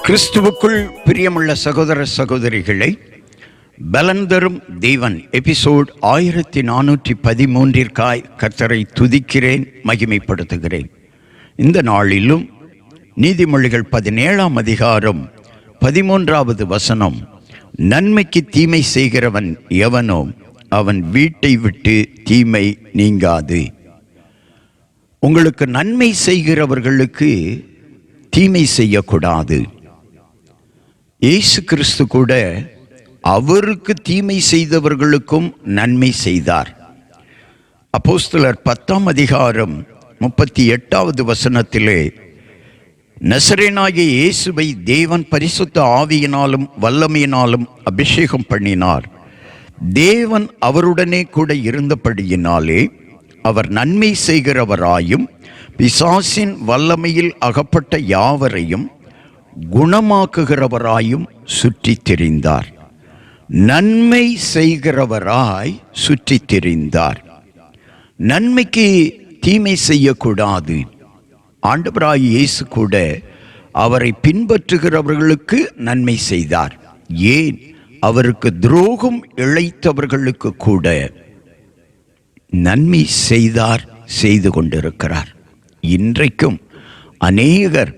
கிறிஸ்துவுக்குள் பிரியமுள்ள சகோதர சகோதரிகளை, பலன் தரும் தேவன் எபிசோட் 1413 கர்த்தரை துதிக்கிறேன், மகிமைப்படுத்துகிறேன். இந்த நாளிலும் நீதிமொழிகள் 17ஆம் அதிகாரம் 13வது வசனம், நன்மைக்கு தீமை செய்கிறவன் எவனோ அவன் வீட்டை விட்டு தீமை நீங்காது. உங்களுக்கு நன்மை செய்கிறவர்களுக்கு தீமை செய்யக்கூடாது. இயேசு கிறிஸ்து கூட அவருக்கு தீமை செய்தவர்களுக்கும் நன்மை செய்தார். அப்போஸ்தலர் 10ஆம் அதிகாரம் 38வது வசனத்திலே, நசரேயனாகிய இயேசுவை தேவன் பரிசுத்த ஆவியினாலும் வல்லமையினாலும் அபிஷேகம் பண்ணினார். தேவன் அவருடனே கூட இருந்தபடியினாலே அவர் நன்மை செய்கிறவராயும் பிசாசின் வல்லமையில் அகப்பட்ட யாவரையும் குணமாக்குகிறவராயும் சுற்றித் திரிந்தார். நன்மை செய்கிறவராய் சுற்றித் திரிந்தார். நன்மைக்கு தீமை செய்யக்கூடாது. ஆண்டவராய் இயேசு கூட அவரை பின்பற்றுகிறவர்களுக்கு நன்மை செய்தார். ஏன்? அவருக்கு துரோகம் இழைத்தவர்களுக்கு கூட நன்மை செய்தார், செய்து கொண்டிருக்கிறார். இன்றைக்கும் அநேகர்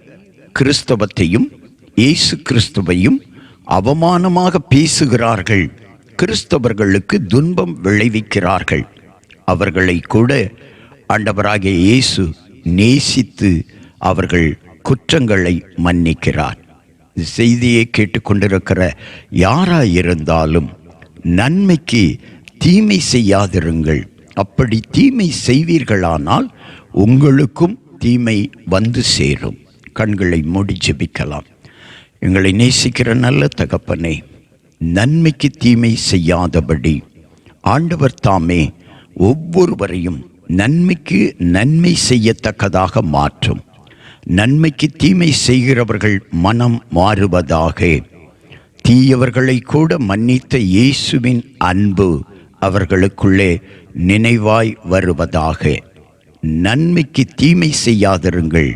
கிறிஸ்தவத்தையும் இயேசு கிறிஸ்துவையும் அவமானமாக பேசுகிறார்கள். கிறிஸ்தவர்களுக்கு துன்பம் விளைவிக்கிறார்கள். அவர்களை கூட ஆண்டவராகிய இயேசு நேசித்து அவர்கள் குற்றங்களை மன்னிக்கிறார். செய்தியை கேட்டுக்கொண்டிருக்கிற யாராயிருந்தாலும் நன்மைக்கு தீமை செய்யாதிருங்கள். அப்படி தீமை செய்வீர்களானால் உங்களுக்கும் தீமை வந்து சேரும். கண்களை மூடி ஜெபிக்கலாம். எங்களை நேசிக்கிற நல்ல தகப்பனே, நன்மைக்கு தீமை செய்யாதபடி ஆண்டவர் தாமே ஒவ்வொருவரையும் நன்மைக்கு நன்மை செய்யத்தக்கதாக மாற்றும். நன்மைக்கு தீமை செய்கிறவர்கள் மனம் மாறுவதாக. தீயவர்களை கூட மன்னித்த இயேசுவின் அன்பு அவர்களுக்குள்ளே நினைவாய் வருவதாக. நன்மைக்கு தீமை செய்யாதிருங்கள்,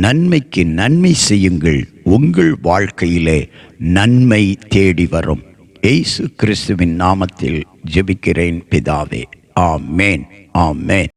நன்மைக்கு நன்மை செய்யுங்கள். உங்கள் வாழ்க்கையிலே நன்மை தேடி வரும். இயேசு கிறிஸ்துவின் நாமத்தில் ஜெபிக்கிறேன் பிதாவே. ஆமேன், ஆமேன்.